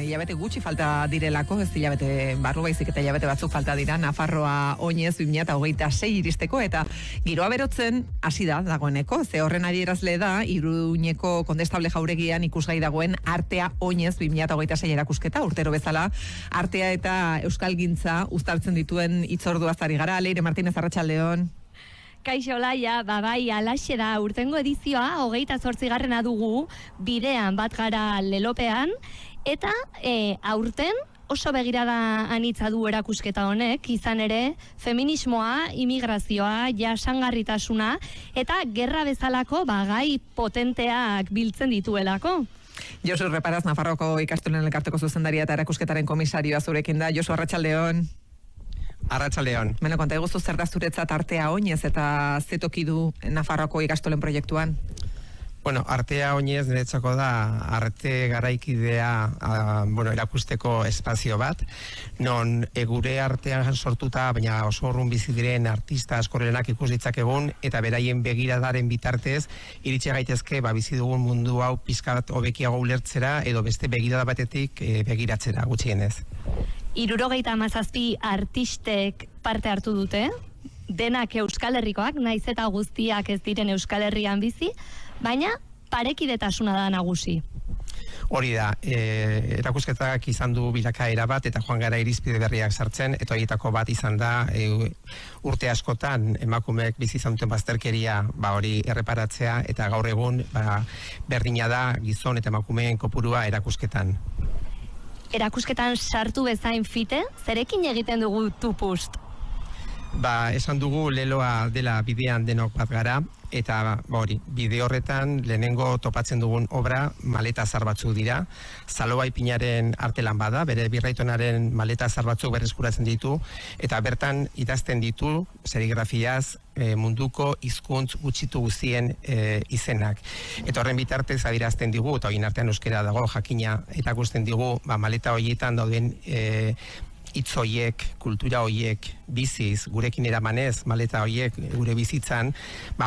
hilabete gutxi falta direlako, ez hilabete barru baizik eta hilabete batzuk falta dira, Nafarroa oinez 2026 iristeko, eta giroa berotzen hasi da dagoeneko, ze horren adierazle da, Iruñeko Kondestable jauregian ikusgai dagoen Artea oinez 2026 erakusketa, urtero bezala, artea eta euskalgintza uztartzen dituen hitzorduaz ari gara. Leire Martínez, arratsaldeon. Kaixo Laia, bai, alaxe da, urtengo edizioa, 28. dugu, bidean bat gara lelopean, eta aurten oso begirada anitza du erakusketa honek, izan ere, feminismoa, imigrazioa, jasangarritasuna, eta gerra bezalako gai potenteak biltzen dituelako. Josu Reparaz, Nafarroko ikastolen elkarteko zuzendaria eta erakusketaren komisarioa zurekin da. Josu, arratsaldeon. Arratsaldeon. Beno, konta eguzu zer da zuretzat Artea oinez eta ze toki du Nafarroako ikastolen proiektuan? Bueno, Artea oinez niretzako da arte garaikidea erakusteko espazio bat, non gure artean sortuta, baina oso urrun bizi diren artista askorenak ikus ditzakegun, eta beraien begiradaren bitartez, iritsi gaitezke bizi dugun mundu hau pizka bat hobekiago ulertzera, edo beste begirada batetik begiratzera gutxienez. 77 artistek parte hartu dute, denak Euskal Herrikoak, naiz eta guztiak ez diren Euskal Herrian bizi, baina parekidetasuna da nagusi. Hori da, erakusketak izan du bilakaera bat, eta joan gara irizpide berriak sartzen, eta horietako bat izan da, urte askotan emakumeek bizi izan duten bazterkeria hori erreparatzea, eta gaur egun berdina da gizon eta emakumeen kopurua erakusketan. Erakusketan sartu bezain fite, zerekin egiten dugu tupust? Esan dugu leloa dela bidean denok bat gara, eta bide horretan lehenengo topatzen dugun obra maleta zar batzuk dira. Zalobai Pinaren artelan bada, bere birraitonaren maleta zar batzuk berreskuratzen ditu, eta bertan idazten ditu serigrafiaz munduko hizkuntz gutxitu guztien izenak. Eta horren bitartez adierazten digu, eta horien artean euskera dago jakina, eta gusten digu maleta horietan dauden hitz hoiek, kultura hoiek biziz, gurekin eramanez, maleta hoiek gure bizitzan,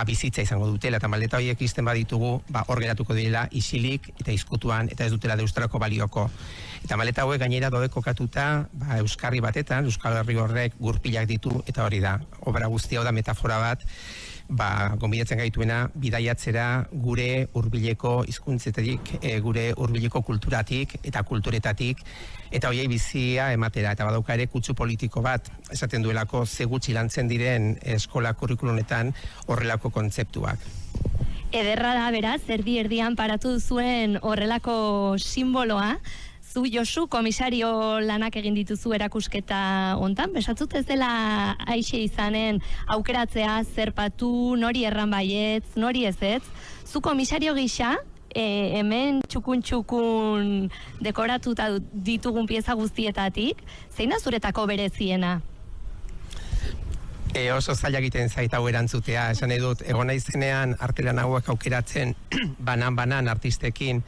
bizitza izango dutela, eta maleta hoiek izten baditugu, hor geratuko direla isilik eta izkutuan, eta ez dutela deustarako balioko. Eta maleta hauek gainera daude kokatuta, euskarri batetan, Euskal Herri horrek gurpilak ditu, eta hori da, obra guztia da metafora bat, gonbidatzen gaituena bidaiatzera gure hurbileko hizkuntzetik, gure hurbileko kulturatik eta kulturetatik, eta hoiei bizia ematera, eta badauka ere kutsu politiko bat, esaten duelako ze gutxi lantzen diren eskola kurrikulunetan horrelako kontzeptuak. Ederra da beraz, erdi-erdian paratu duzuen horrelako simboloa. Zu, Josu, komisario lanak egin dituzu erakusketa hontan, besatzut ez dela aixe izanen aukeratzea, zerpatu, nori erran baietz, nori ez ez. Zu komisario gisa, hemen txukun dekoratuta ditugun pieza guztietatik, zein da zuretako bereziena? Oso zaila egiten zait hau erantzutea, esan edut, egon naizenean artelan hauek aukeratzen banan artistekin.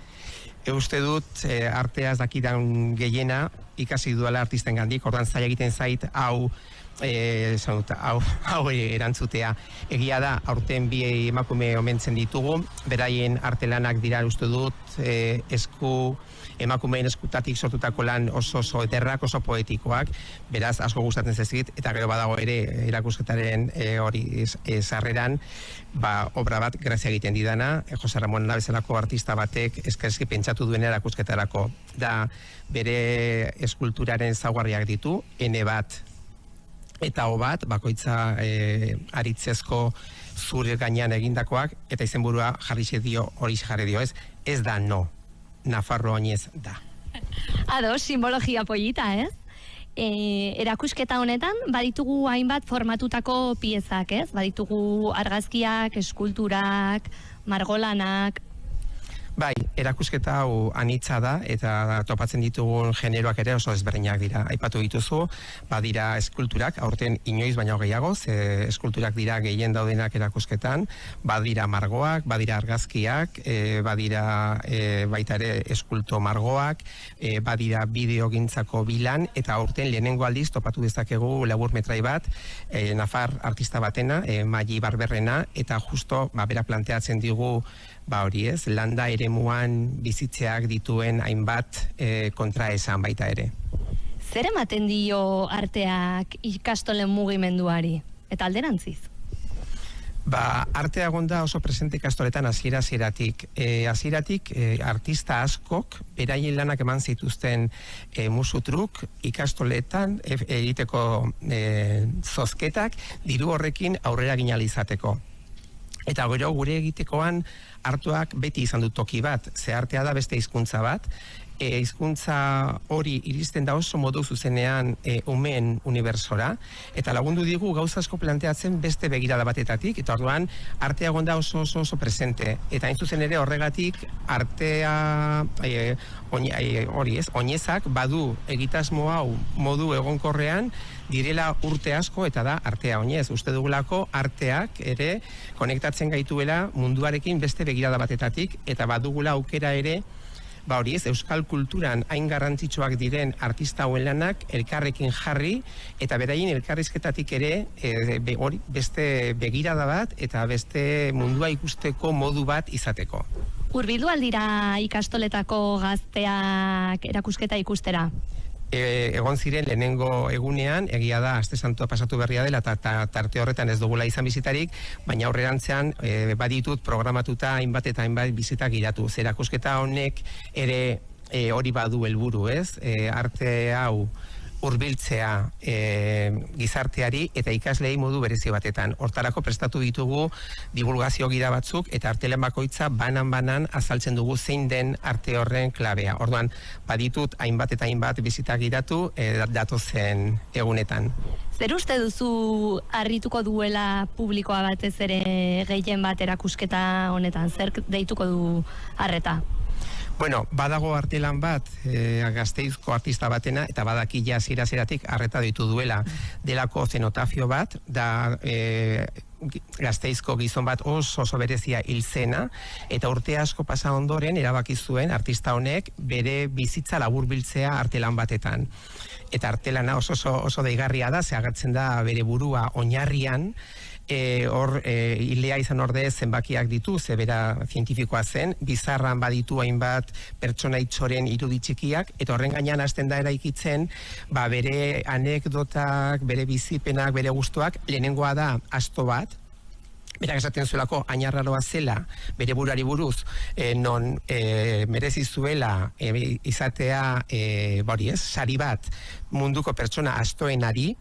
Uste dut arteaz dakidan gehiena ikasi duela artisten gandik, ordan zaila egiten zait hau erantzutea. Egia da, aurten bi emakume omentzen ditugu, beraien artelanak dira uste dut emakumeen eskutatik sortutako lan oso ederrak, oso poetikoak, beraz asko gustatzen zaizkit, eta gero badago ere erakusketaren hori sarreran, obra bat grazia egiten didana, Jose Ramon bezalako artista batek eski pentsatu duen erakusketarako. Da bere eskulturaren zaugarriak ditu, ene bat eta o bat, bakoitza aritzezko zure gainean egindakoak, eta izenburua hori jarri dio, ez da no. Nafarro oinez da. Simbologia pollita, ez? Erakusketa honetan, baditugu hainbat formatutako piezak, ez? Baditugu argazkiak, eskulturak, margolanak. Bai, erakusketa hau anitza da, eta topatzen ditugun generoak ere oso ezberdinak dira. Aipatu dituzu, badira eskulturak, aurten inoiz baino gehiago, eskulturak dira gehien daudenak erakusketan, badira margoak, badira argazkiak, badira baita ere eskulto margoak, badira bideogintzako bilan, eta aurten lehenengo aldiz topatu dezakegu labur metrai bat, Nafar artista batena, Maili Barberrena, eta justo bera planteatzen digu hori ez, landa eremuan bizitzeak dituen hainbat kontraesan baita ere. Zer ematen dio arteak ikastolen mugimenduari? Eta alderantziz? Artea egon da oso presente ikastoletan hasieratik. Artista askok beraien lanak eman zituzten musutruk ikastoletan egiteko zozketak diru horrekin aurrera ginalizateko. Eta gero gure egitekoan hartuak beti izan du toki bat, ze artea da beste hizkuntza bat, hizkuntza hori iristen da oso modu zuzenean umeen unibertsora, eta lagundu digu gauza asko planteatzen beste begirada batetatik, eta orduan artea egon da oso presente, eta hain zuzen ere horregatik artea oinezak badu egitasmo hau modu egonkorrean direla urte asko, eta da artea oinez. Uste dugulako arteak ere konektatzen gaituela munduarekin beste begirada batetatik, eta badugula aukera ere euskal kulturan hain garrantzitsuak diren artista hauen lanak elkarrekin jarri, eta beraien elkarrizketatik ere beste begirada bat eta beste mundua ikusteko modu bat izateko. Hurbildu aldira ikastoletako gazteak erakusketa ikustera? Egon ziren lehenengo egunean, egia da, aste santua pasatu berria dela, eta tarte horretan ez dugula izan bizitarik, baina aurrerantzean baditut programatuta hainbat eta hainbat bizitak giratu. Erakusketa honek ere hori badu helburu, ez? Arte hau hurbiltzea gizarteari eta ikasleei modu berezi batetan. Hortarako prestatu ditugu divulgazio gira batzuk eta artelen bakoitza banan azaltzen dugu zein den arte horren klabea. Orduan, baditut hainbat eta hainbat bizitak giratu datozen egunetan. Zer uste duzu harrituko duela publikoa batez ere gehien bat erakusketa honetan? Zer deituko du harreta? Bueno, badago artelan bat Gasteizko artista batena, eta badakila hasieratik harreta ditu duela delako zenotafio bat, da Gasteizko gizon bat oso berezia hil zena, eta urte asko pasa ondoren erabaki zuen artista honek bere bizitza laburbiltzea artelan batetan. Eta artelana oso deigarria da, ze agertzen da bere burua oinarrian, hilea izan ordez zenbakiak ditu, ze bera zientifikoa zen, bizarran baditu hainbat pertsonaitzoren irudi txikiak, eta horren gainean hasten da eraikitzen bere anekdotak, bere bizipenak, bere gustuak. Lehenengoa da asto bat, berak esaten zuelako ainarraroa zela bere burari buruz, non merezi zuela izatea sari bat munduko pertsona astoenari,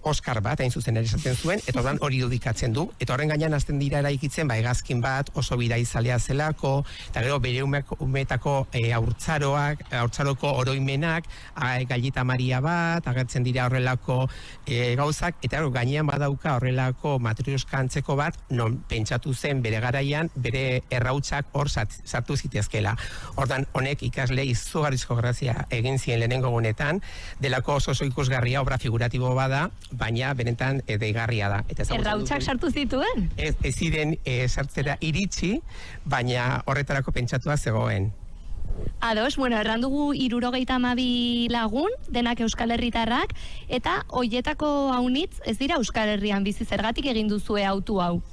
Oscar bat, hain zuzen ere esaten zuen, eta ordan hori irudikatzen du, eta horren gainean hasten dira eraikitzen hegazkin bat oso bidaizalea zelako, eta gero bere umetako haurtzaroko oroimenak, Gallita Maria bat, agertzen dira horrelako gauzak, eta gainean badauka horrelako matrioska antzeko bat, non pentsatu zen bere garaian, bere errautsak hor sartu zitezkela. Ordan honek ikasle izugarrizko grazia egin zien lehenengo egunetan, delako oso ikusgarria obra figuratibo bada, baina benetan deigarria da. Errautsak sartu zituen? Ez ziren sartzera iritsi, baina horretarako pentsatua zegoen. Ados, errandugu 72 lagun, denak Euskal Herritarrak, eta hoietako haunitz ez dira Euskal Herrian bizi, zergatik egin duzue autu hau?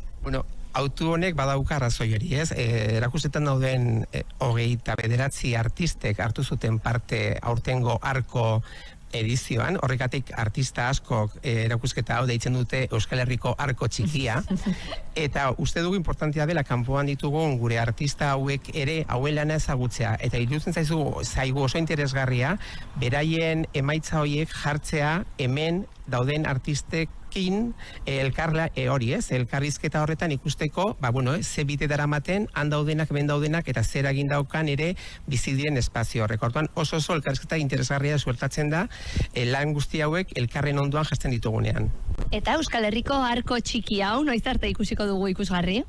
Autu honek badauka arrazoi hori, ez? Erakustetan dauden 29 artistek hartu zuten parte aurtengo arko edizioan, horregatik artista askok erakusketa hau deitzen dute Euskal Herriko arko txikia, eta uste dugu importantea dela kanpoan ditugun gure artista hauek ere hauen lana ezagutzea, eta iruditzen zaigu oso interesgarria beraien emaitza horiek jartzea hemen dauden artistekin elkarrizketa horretan ikusteko, ze bide daramaten, han daudenak, ben daudenak, eta zer egin daukan ere bizi diren espazio horrek. Orduan oso elkarrizketa interesgarria suertatzen da, lan guzti hauek elkarren ondoan jasten ditugunean. Eta Euskal Herriko arko txiki hau, noiz arte ikusiko dugu ikusgarri?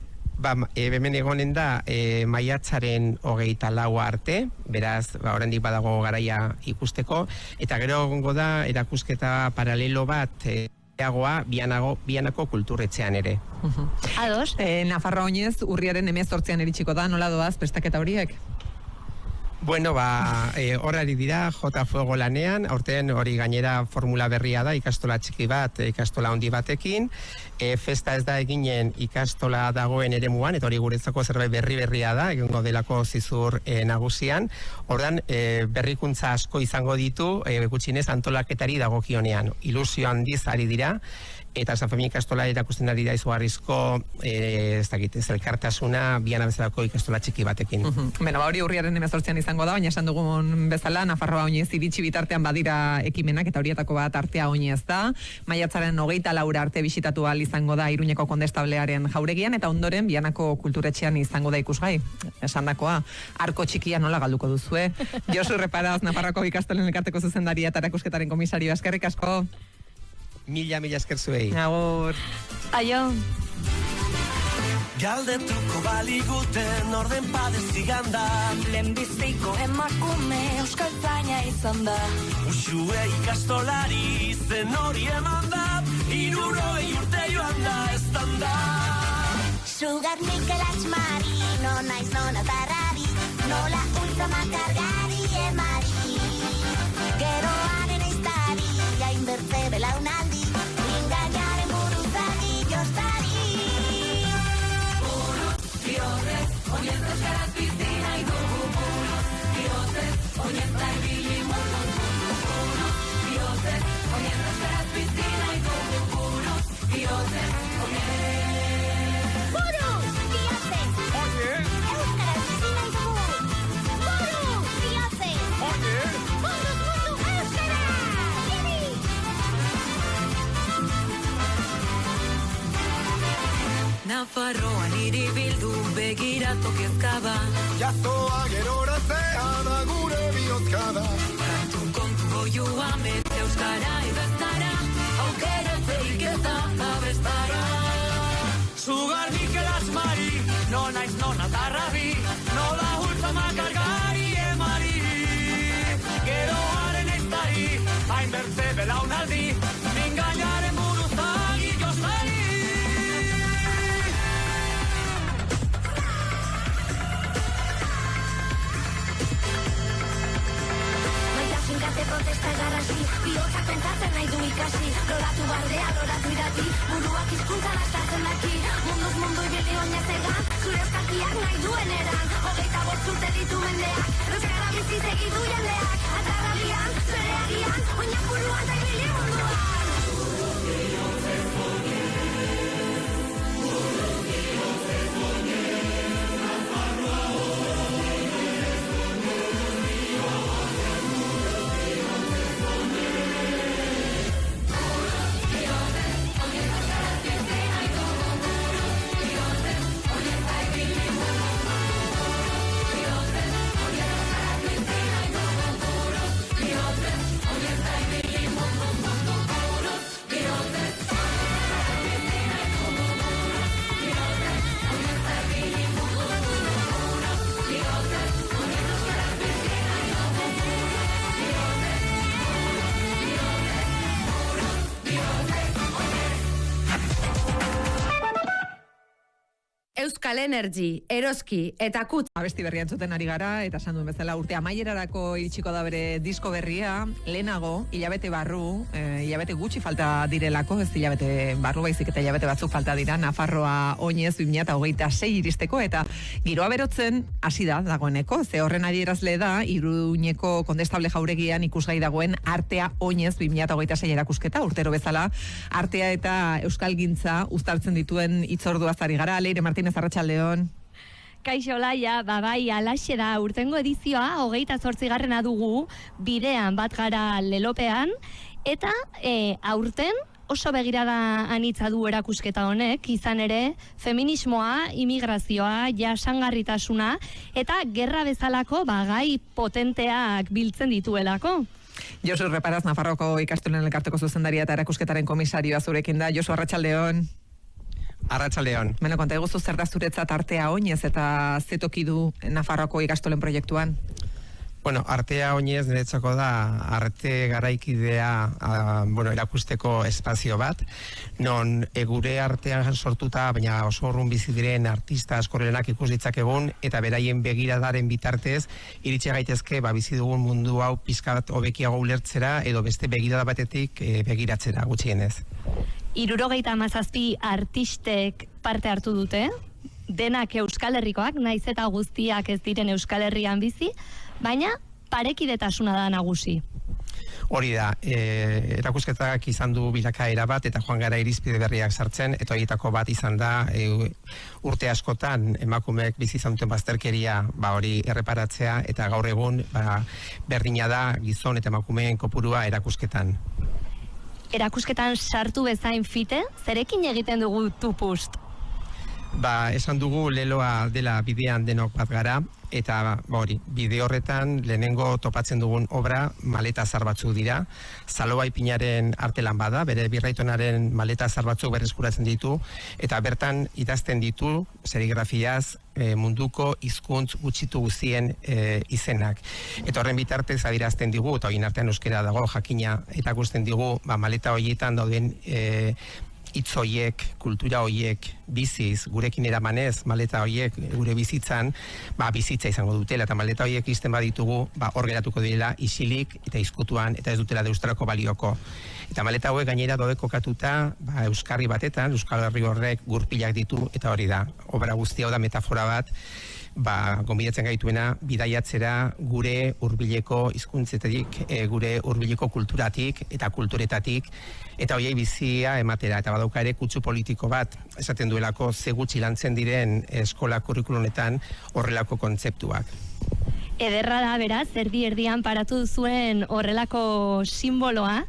Hemen egonen da maiatzaren 24 arte, beraz, oraindik badago garaia ikusteko, eta gero egongo da erakusketa paralelo bat Bianako kulturretxean ere. Ados? Nafarroa Oinez urriaren 18an iritsiko da, nola doaz prestaketa horiek? Bueno, horari dira, J Fuego lanean, aurten hori gainera formula berria da, ikastola txiki bat, ikastola handi batekin, festa ez da eginen ikastola dagoen eremuan, eta hori guretzako zerbait berria da, egingo delako zizur nagusian, ordan berrikuntza asko izango ditu, gutxinez antolaketari dagokionean, ilusio handiz ari dira, eta San Fermin ikastola erakusten ari da izugarrizko elkartasuna biana bezalako ikastola txiki batekin. Beno, hori urriaren 18an izango da, baina esan dugun bezala, Nafarroa oinez iritsi bitartean badira ekimenak, eta horietako bat artea oinez da. Maiatzaren 24 arte bisitatu ahal izango da Iruñeko kondestablearen jauregian, eta ondoren Bianako kulturetxean izango da ikusgai. Esandakoa, arko txikia nola galduko duzue. Josu Reparaz, Nafarroako ikastolen elkarteko zuzendaria eta erakusketaren komisario, eskerrik asko. Mila esker zuei. Agur. Aio. Galdetuko baliguten orden padezigan da. Lehenbiziko emakume euskaltzaina izan da. Usue ikastolari zen hori eman da. 60 urte joan da estan da. Sugar Mikel Atxmari, no naiz nona tarrari, nola ultra makargari emari. Geroaren eiztari, jain bertze belaunaldi, ingainaren buruzagi jostari. Buruz, bihotez, oinez euskaraz bizi nahi dugu. Buruz, bihotez, oinez da ibili mundu. Buruz, bihotez, oinez euskaraz bizi nahi dugu. Buruz, bihotez, oinez. Buruz, bihotez, euskaraz bizi nahi dugu. Buruz, bihotez, buruz mundu euskaraz. Bibi! Nafarroan iribildu begiratu kezkaba. Jazoa geroratzea da gure bihozkada. Kantu kontu goiua mete euskara idaztara. Aukera zeik ez da abestara. Sugar Mikel Asmari, no naiz nona tarrabi, nola ultra makargari emari. Geroaren eiztari, hain bertze belaunaldi, mingainaren buruzagi jostari. Kate protesta garrasi, bihotza pentsatzen nahi du ikasi. Loratu bardea, loratu irati, buruak hizkuntza lastatzen daki. Munduz mundu ibili oinez egan, zure euskalkiak nahi duen eran. 25 urte ditu mendeak, euskara bizi segi du jendeak. Atarrabian, zure agian, oinak buruan da ibili munduan. Euskal Energy, Eroski eta Kutz. Abesti berria entzuten ari gara, eta esan duen bezala urte amaierarako iritsiko da bere disko berria, lehenago, hilabete barru, hilabete gutxi falta direlako, ez hilabete barru baizik eta hilabete batzuk falta dira, Nafarroa oinez 2026 iristeko, eta giroa berotzen hasi da dagoeneko, ze horren adierazle da, Iruñeko kondestable jauregian ikusgai dagoen artea oinez 2026 erakusketa, urtero bezala, artea eta euskalgintza uztartzen dituen hitzorduaz ari gara. Leire Martínez, Arratsaldeon. Kaixo Laia, bai, alaxe da, urtengo edizioa, 28. dugu, bidean bat gara lelopean, eta aurten oso begirada anitza du erakusketa honek, izan ere, feminismoa, imigrazioa, jasangarritasuna, eta gerra bezalako gai potenteak biltzen dituelako. Josu Reparaz, Nafarroko ikastolen elkarteko zuzendaria eta erakusketaren komisarioa zurekin da. Josu, Arratsaldeon. Arratsaldeon. Beno, konta eguzu zer da zuretzat artea oinez eta zetoki du Nafarroako ikastolen proiektuan? Bueno, artea oinez niretzako da arte garaikidea erakusteko espazio bat, non gure artean sortuta, baina oso urrun bizi diren artista askorenak ikus ditzakegun, eta beraien begiradaren bitartez, iritsi gaitezke bizi dugun mundu hau pixka bat hobekiago ulertzera, edo beste begirada batetik begiratzera gutxienez. 77 artistek parte hartu dute, denak Euskal Herrikoak, naiz eta guztiak ez diren Euskal Herrian bizi, baina parekidetasuna da nagusi. Hori da, erakusketak izan du bilakaera bat, eta joan gara irizpide berriak sartzen, eta horietako bat izan da, urte askotan emakumeek bizi izan duten bazterkeria hori erreparatzea, eta gaur egun berdina da gizon eta emakumeen kopurua erakusketan. Erakusketan sartu bezain fite, zerekin egiten dugu tupust? Esan dugu leloa dela bidean denok bat gara, eta bide horretan lehenengo topatzen dugun obra maleta zar batzuk dira. Salobai Pinaren artelan bada, bere birraitonaren maleta zar batzuk berreskuratzen ditu, eta bertan idazten ditu serigrafiaz munduko hizkuntz gutxitu guztien izenak. Eta horren bitartez adierazten digu, eta horien artean euskera dago jakina, eta gusten digu maleta horietan dauden hitz horiek, kultura horiek biziz, gurekin eramanez, maleta horiek gure bizitzan, bizitza izango dutela, eta maleta horiek izten baditugu, hor geratuko direla isilik eta izkutuan, eta ez dutela deustrako balioko. Eta maleta hauek gainera daude kokatuta, euskarri batetan, Euskal Herri horrek gurpilak ditu, eta hori da, obra guztia da metafora bat, gonbidatzen gaituena bidaiatzera gure hurbileko hizkuntzetatik, gure hurbileko kulturatik eta kulturetatik, eta hoiei bizia ematera, eta badauka ere kutsu politiko bat, esaten duelako ze gutxi lantzen diren eskola kurrikulunetan horrelako kontzeptuak. Ederra da beraz, erdi-erdian paratu duzuen horrelako simboloa,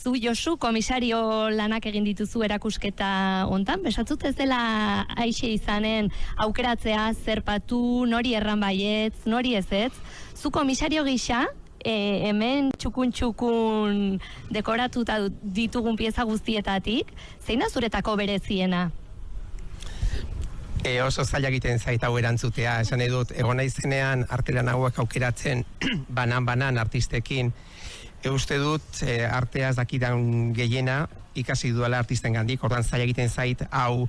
zu Josu komisario lanak egin dituzu erakusketa hontan, besatzut ez dela aixe izanen aukeratzea, zerpatu, nori erran baietz, nori ez ez, zu komisario gisa, hemen txukun dekoratuta ditugun pieza guztietatik, zein da zuretako bereziena? Oso zaila egiten zait hau erantzutea, esan edut, egon naizenean artelan hauek aukeratzen banan artistekin, uste dut arteaz dakidan gehiena ikasi duela artisten gandik, ordan zaila egiten zait hau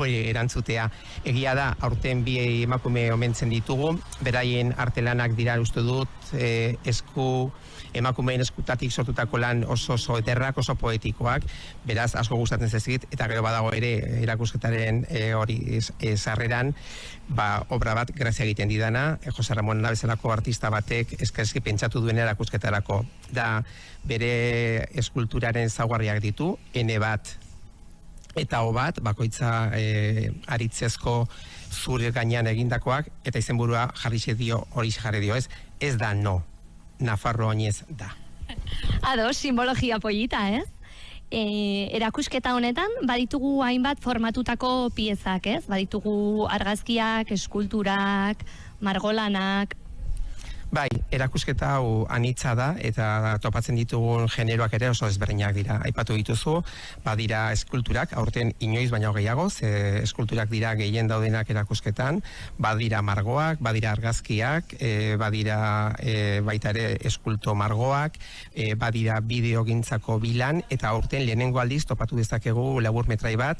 erantzutea. Egia da, aurten bi emakume omentzen ditugu, beraien artelanak dira uste dut emakumeen eskutatik sortutako lan oso ederrak, oso poetikoak, beraz asko gustatzen zaizkit, eta gero badago ere erakusketaren hori sarreran, obra bat grazia egiten didana, Jose Ramon bezalako artista batek eski pentsatu duen erakusketarako. Da bere eskulturaren ezaugarriak ditu, ene bat eta o bat, bakoitza aritzezko zure gainean egindakoak, eta izenburua jarri dio, ez da no. Nafarro oinez da. Ado, simbologia pollita, ez? Erakusketa honetan, baditugu hainbat formatutako piezak, ez? Baditugu argazkiak, eskulturak, margolanak. Bai, erakusketa hau anitza da, eta topatzen ditugun generoak ere oso ezberdinak dira. Aipatu dituzu, badira eskulturak, aurten inoiz baino gehiago, eskulturak dira gehien daudenak erakusketan, badira margoak, badira argazkiak, badira baita ere eskulto margoak, badira bideogintzako bilan, eta aurten lehenengo aldiz topatu dezakegu labur metrai bat,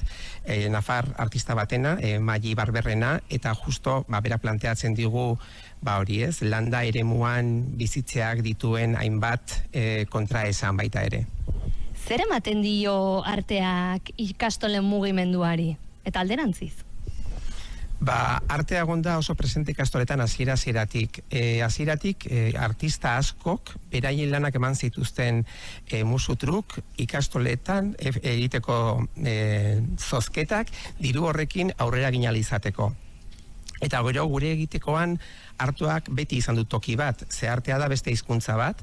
nafar artista batena, Maili Barberrena, eta justo bera planteatzen digu hori ez, landa eremuan bizitzeak dituen hainbat kontraesan baita ere. Zer ematen dio arteak ikastolen mugimenduari? Eta alderantziz? Artea egon da oso presente ikastoletan hasieratik artista askok beraien lanak eman zituzten musutruk ikastoletan egiteko zozketak diru horrekin aurrera ginal izateko. Eta gero gure egitekoan hartuak beti izan du toki bat, ze artea da beste hizkuntza bat,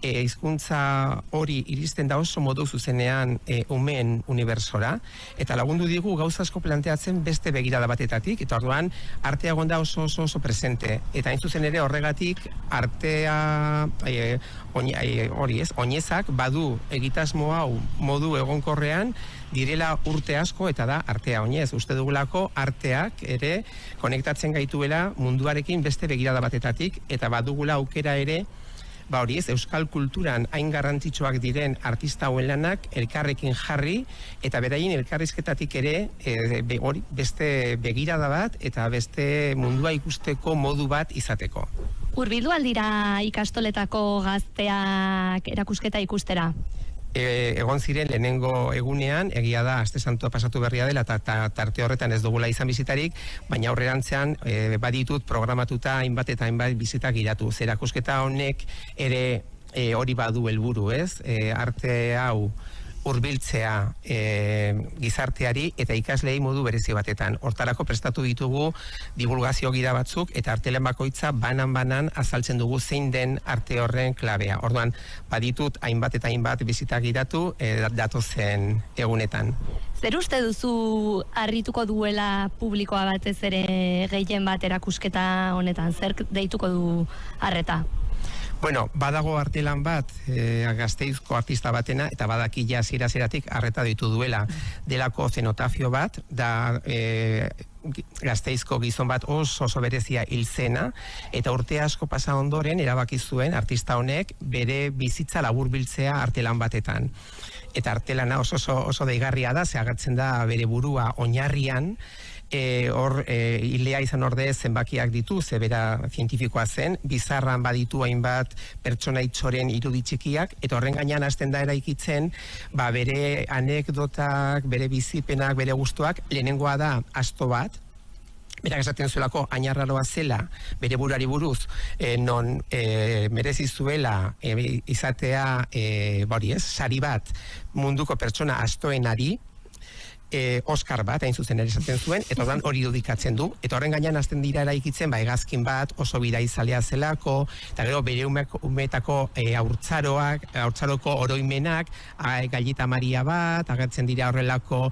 hizkuntza hori iristen da oso modu zuzenean umeen unibertsora, eta lagundu digu gauza asko planteatzen beste begirada batetatik, eta orduan artea egonda oso presente, eta hain zuzen ere horregatik artea oinezak badu egitasmo hau modu egonkorrean direla urte asko, eta da artea oinez. Uste dugulako arteak ere konektatzen gaituela munduarekin beste begirada batetatik, eta badugula aukera ere euskal kulturan hain garrantzitsuak diren artista hauen lanak elkarrekin jarri, eta beraien elkarrizketatik ere beste begirada bat eta beste mundua ikusteko modu bat izateko. Hurbildu aldira ikastoletako gazteak erakusketa ikustera? Egon ziren lehenengo egunean, egia da aste santua pasatu berria dela eta tarte horretan ez dugula izan bizitarik, baina aurrerantzean baditut programatuta hainbat eta hainbat bizitak giratu. Erakusketa honek ere hori badu helburu, ez? Arte hau hurbiltzea gizarteari eta ikaslei modu berezi batetan. Hortarako prestatu ditugu divulgazio gira batzuk, eta artelen bakoitza banan azaltzen dugu zein den arte horren klabea. Orduan, baditut hainbat eta hainbat bizitak giratu datozen egunetan. Zer uste duzu harrituko duela publikoa batez ere gehien bat erakusketa honetan? Zer deituko du harreta? Bueno, badago artelan bat Gasteizko artista batena, eta badaki ja hasiera-hasieratik harreta ditu duela, delako zenotafio bat, da Gasteizko gizon bat oso berezia hil zena, eta urte asko pasa ondoren erabaki zuen artista honek bere bizitza laburbiltzea artelan batetan. Eta artelana oso deigarria da, ze agertzen da bere burua oinarrian, hilea izan ordez zenbakiak ditu, ze bera zientifikoa zen, bizarran baditu hainbat pertsona itxoren irudi txikiak, eta horren gainean hasten da eraikitzen bere anekdotak, bere bizipenak, bere gustuak. Lehenengoa da asto bat, berak esaten zuelako ainarraroa zela bere burari buruz, non merezi zuela izatea sari bat munduko pertsona astoenari, Oscar bat, hain zuzen ere esaten zuen, eta ordan hori irudikatzen du, eta horren gainean hasten dira eraikitzen hegazkin bat oso biraizalea zelako, eta gero bere umetako haurtzaroko oroimenak, Gallita Maria bat, agertzen dira horrelako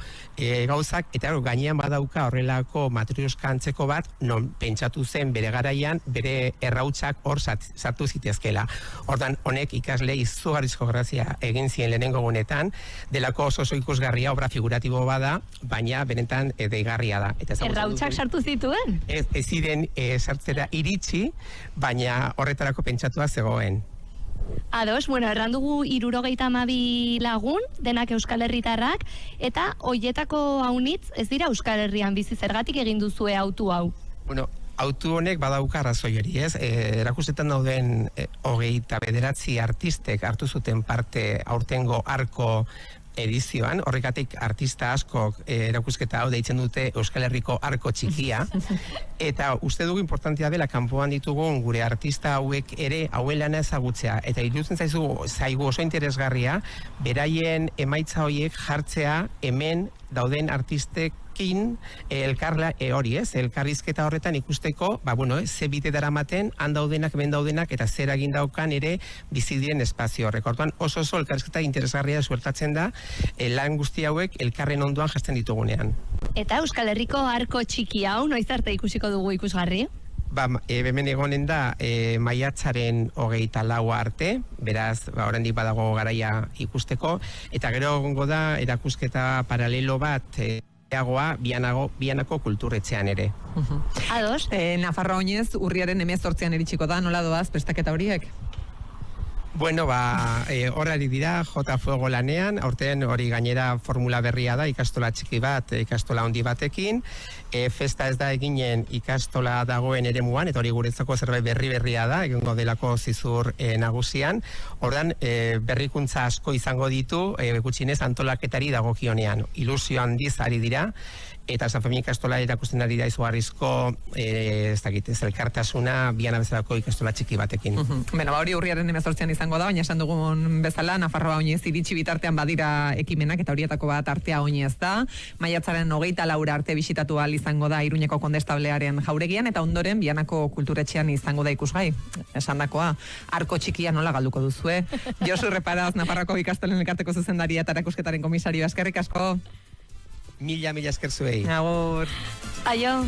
gauzak, eta gainean badauka horrelako matrioska antzeko bat, non pentsatu zen bere garaian, bere errautsak hor sartu zitezkela. Ordan honek ikasle izugarrizko grazia egin zien lehenengo gunetan, delako oso ikusgarria obra figuratibo bada, baina benetan deigarria da. Errautsak sartu zituen? Ez ziren sartzera iritsi, baina horretarako pentsatua zegoen. Ados, errandugu 72 lagun, denak Euskal Herritarrak, eta hoietako haunitz ez dira Euskal Herrian bizi, zergatik egin duzue autu hau? Autu honek badauka arrazoi hori, ez? Erakustetan dauden 29 artistek hartu zuten parte aurtengo arko edizioan, horrekatik artista askok erakusketa hau deitzen dute Euskal Herriko arko txikia, eta uste dugu importantea dela kanpoan ditugun gure artista hauek ere hauen lana ezagutzea, eta iruditzen zaigu oso interesgarria beraien emaitza horiek jartzea hemen dauden artistekin elkarrizketa horretan ikusteko, ze bide daramaten, han daudenak, ben daudenak, eta zer egin daukan ere bizi diren espazio horrek. Orduan oso elkarrizketa interesgarria suertatzen da, lan guzti hauek elkarren ondoan jasten ditugunean. Eta Euskal Herriko arko txiki hau, noiz arte ikusiko dugu ikusgarri? Hemen egonen da maiatzaren 24 arte, beraz, oraindik badago garaia ikusteko, eta gero egongo da erakusketa paralelo bat Bianako kulturretxean ere. Ados? Nafarroa Oinez urriaren 18an iritsiko da, nola doaz prestaketa horiek? Horari dira, J Fuego lanean, aurten hori gainera formula berria da, ikastola txiki bat, ikastola handi batekin, festa ez da eginen ikastola dagoen eremuan, eta hori guretzako zerbait berria da, egingo delako zizur nagusian, ordan berrikuntza asko izango ditu, gutxinez antolaketari dagokionean, ilusio handiz ari dira, eta San Fermin ikastola erakusten ari da izugarrizko elkartasuna Biana bezalako ikastola txiki batekin. Hori urriaren 18an izango izango da, baina esan dugun bezala, Nafarroa oinez iritsi bitartean badira ekimenak, eta horietako bat artea oinez da. Maiatzaren 24 arte bisitatu ahal izango da Iruñeko Kondestablearen jauregian, eta ondoren Bianako kulturetxean izango da ikusgai. Esandakoa, arko txikia nola galduko duzue. Josu Reparaz, Nafarroako ikastolen elkarteko zuzendaria eta erakusketaren komisario, eskerrik asko. Mila esker zuei. Agur. Aio.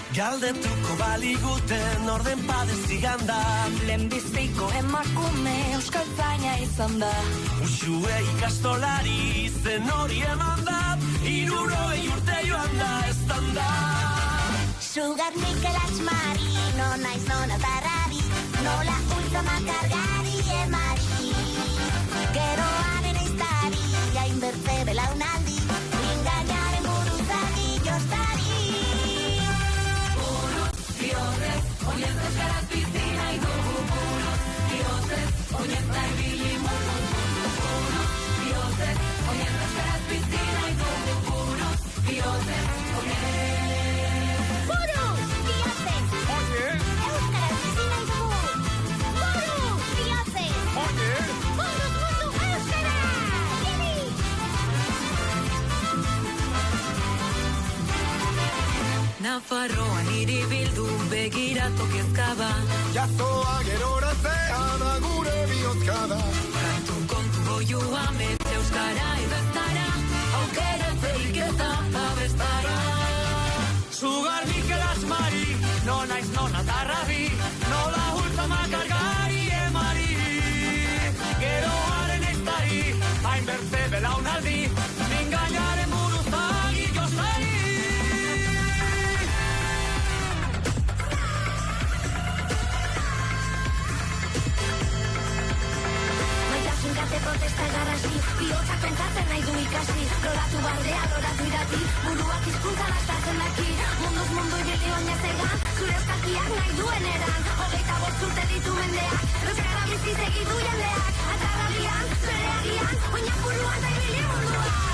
Galdetuko baliguten orden padezigan da. Lehenbiziko emakume euskaltzaina izan da. Usue ikastolari izen hori eman da. 60 urte joan da estan da. Sugar Mikel Asmari, no naiz nona tarrabi, nola ultza makargari emari. Geroaren eiztari, jain bertze belaunaldi, ingainaren buruzagi jostari. Bihotzez, oinez euskaraz bizi nahi dugu buruz. Bihotzez, oinez nahi bili buruz. Bihotzez, oinez euskaraz bizi nahi dugu buruz. Bihotzez, oinez. Buruz, bihotzez. Oinez. Euskaraz bizi nahi dugu. Buruz, bihotzez. Oinez. Buruz, euskaraz. Gini. Nafarroan iribildu begiratu kezkaba. Jazoa geroratzea da gure bihozkada. Kantu kontu goioa mete euskara idaztara. Aukeratzeik eta abestara. Sugar Mikel Asmari, no naiz nona tarrabi. Nola hultza makargari emari. Geroaren eiztari, hain bertze belaunaldi. Mingainaren buruzagi jostari. Kate protesta garrasi, bihotzak pentsatzen nahi du ikasi. Loratu bardea, loratu irati, buruak hizkuntzan astatzen daki. Munduz mundu ibili oinez egan, zure euskalkiak nahi duen eran. 25 urte ditu mendeak, euskara bizi segitu jendeak. Atarraldian, zure agian, oinak buruan da ibili munduak.